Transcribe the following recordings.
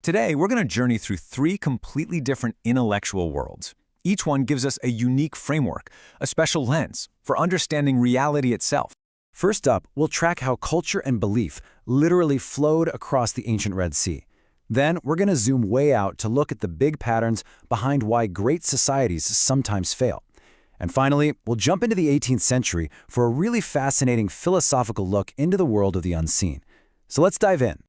Today, we're going to journey through three completely different intellectual worlds. Each one gives us a unique framework, a special lens, for understanding reality itself. First up, we'll track how culture and belief literally flowed across the ancient Red Sea. Then, we're going to zoom way out to look at the big patterns behind why great societies sometimes fail. And finally, we'll jump into the 18th century for a really fascinating philosophical look into the world of the unseen. So let's dive in.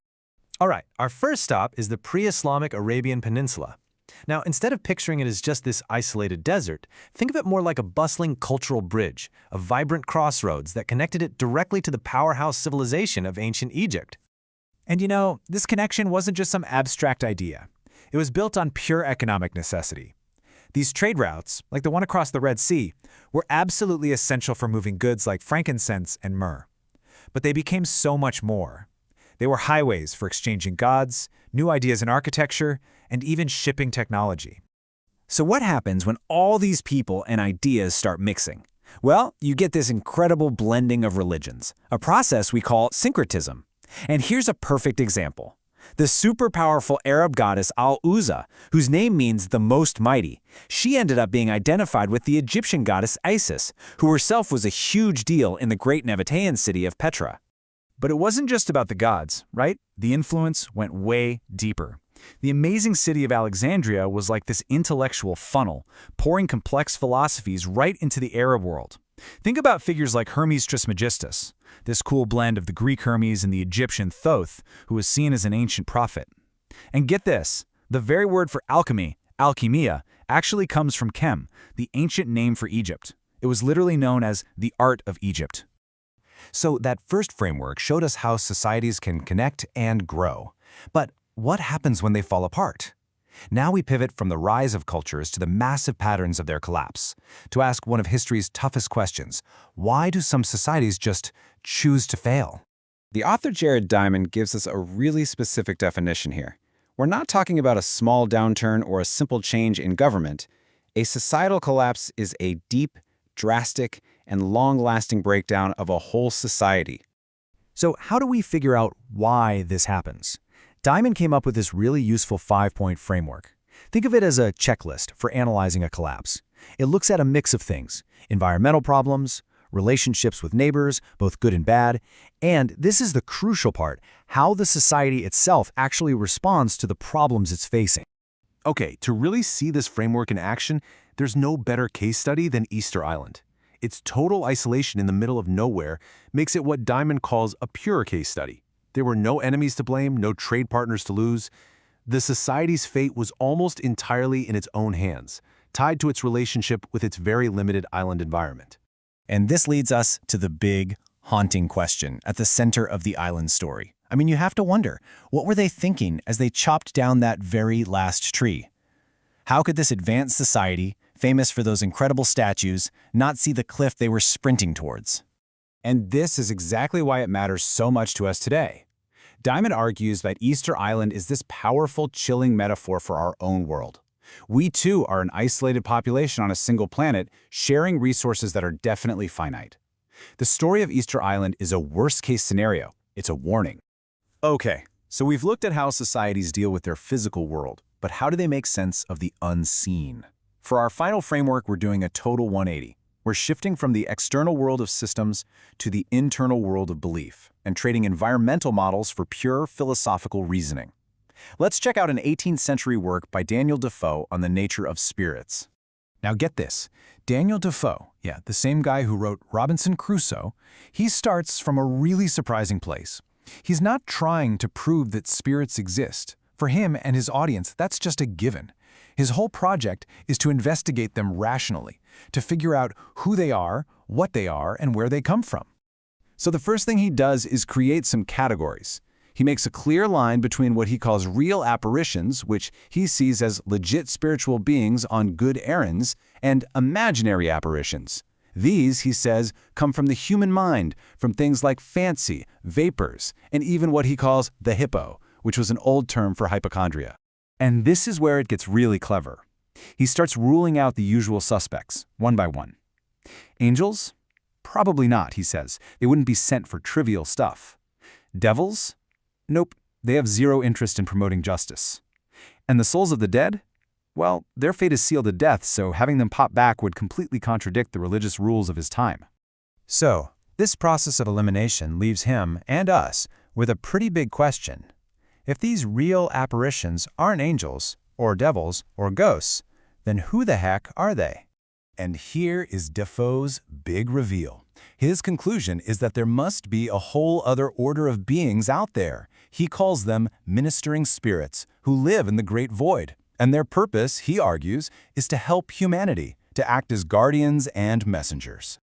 All right, our first stop is the pre-Islamic Arabian Peninsula. Now, instead of picturing it as just this isolated desert, think of it more like a bustling cultural bridge, a vibrant crossroads that connected it directly to the powerhouse civilization of ancient Egypt. And you know, this connection wasn't just some abstract idea. It was built on pure economic necessity. These trade routes, like the one across the Red Sea, were absolutely essential for moving goods like frankincense and myrrh. But they became so much more. They were highways for exchanging gods, new ideas in architecture, and even shipping technology. So what happens when all these people and ideas start mixing? Well, you get this incredible blending of religions, a process we call syncretism. And here's a perfect example. The super powerful Arab goddess Al-Uzza, whose name means the most mighty, she ended up being identified with the Egyptian goddess Isis, who herself was a huge deal in the great Nabatean city of Petra. But it wasn't just about the gods, right? The influence went way deeper. The amazing city of Alexandria was like this intellectual funnel, pouring complex philosophies right into the Arab world. Think about figures like Hermes Trismegistus, this cool blend of the Greek Hermes and the Egyptian Thoth, who was seen as an ancient prophet. And get this, the very word for alchemy, alchemia, actually comes from Chem, the ancient name for Egypt. It was literally known as the art of Egypt. So that first framework showed us how societies can connect and grow. But what happens when they fall apart? Now we pivot from the rise of cultures to the massive patterns of their collapse, to ask one of history's toughest questions: why do some societies just choose to fail? The author Jared Diamond gives us a really specific definition here. We're not talking about a small downturn or a simple change in government. A societal collapse is a deep, drastic, and long-lasting breakdown of a whole society. So how do we figure out why this happens? Diamond came up with this really useful 5-point framework. Think of it as a checklist for analyzing a collapse. It looks at a mix of things: environmental problems, relationships with neighbors, both good and bad, and this is the crucial part, how the society itself actually responds to the problems it's facing. Okay, to really see this framework in action, there's no better case study than Easter Island. Its total isolation in the middle of nowhere makes it what Diamond calls a pure case study. There were no enemies to blame, no trade partners to lose. The society's fate was almost entirely in its own hands, tied to its relationship with its very limited island environment. And this leads us to the big, haunting question at the center of the island story. I mean, you have to wonder, what were they thinking as they chopped down that very last tree? How could this advanced society, famous for those incredible statues, not see the cliff they were sprinting towards? And this is exactly why it matters so much to us today. Diamond argues that Easter Island is this powerful, chilling metaphor for our own world. We too are an isolated population on a single planet, sharing resources that are definitely finite. The story of Easter Island is a worst-case scenario. It's a warning. Okay, so we've looked at how societies deal with their physical world, but how do they make sense of the unseen? For our final framework, we're doing a total 180. We're shifting from the external world of systems to the internal world of belief, and trading environmental models for pure philosophical reasoning. Let's check out an 18th century work by Daniel Defoe on the nature of spirits. Now get this, Daniel Defoe, the same guy who wrote Robinson Crusoe, he starts from a really surprising place. He's not trying to prove that spirits exist. For him and his audience, that's just a given. His whole project is to investigate them rationally, to figure out who they are, what they are, and where they come from. So the first thing he does is create some categories. He makes a clear line between what he calls real apparitions, which he sees as legit spiritual beings on good errands, and imaginary apparitions. These, he says, come from the human mind, from things like fancy, vapors, and even what he calls the hippo, which was an old term for hypochondria. And this is where it gets really clever. He starts ruling out the usual suspects, one by one. Angels? Probably not, he says. They wouldn't be sent for trivial stuff. Devils? Nope, they have zero interest in promoting justice. And the souls of the dead? Well, their fate is sealed to death, so having them pop back would completely contradict the religious rules of his time. So, this process of elimination leaves him, and us, with a pretty big question. If these real apparitions aren't angels, or devils, or ghosts, then who the heck are they? And here is Defoe's big reveal. His conclusion is that there must be a whole other order of beings out there. He calls them ministering spirits who live in the great void. And their purpose, he argues, is to help humanity, to act as guardians and messengers.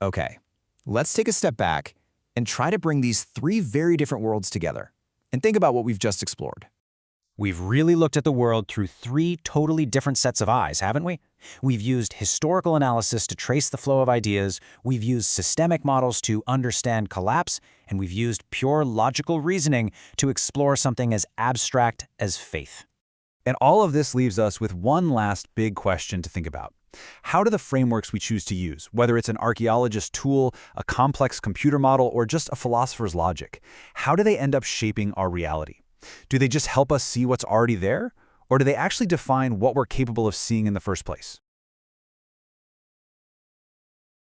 Okay, let's take a step back and try to bring these three very different worlds together and think about what we've just explored. We've really looked at the world through three totally different sets of eyes, haven't we? We've used historical analysis to trace the flow of ideas, we've used systemic models to understand collapse, and we've used pure logical reasoning to explore something as abstract as faith. And all of this leaves us with one last big question to think about. How do the frameworks we choose to use, whether it's an archaeologist's tool, a complex computer model, or just a philosopher's logic, how do they end up shaping our reality? Do they just help us see what's already there? Or do they actually define what we're capable of seeing in the first place?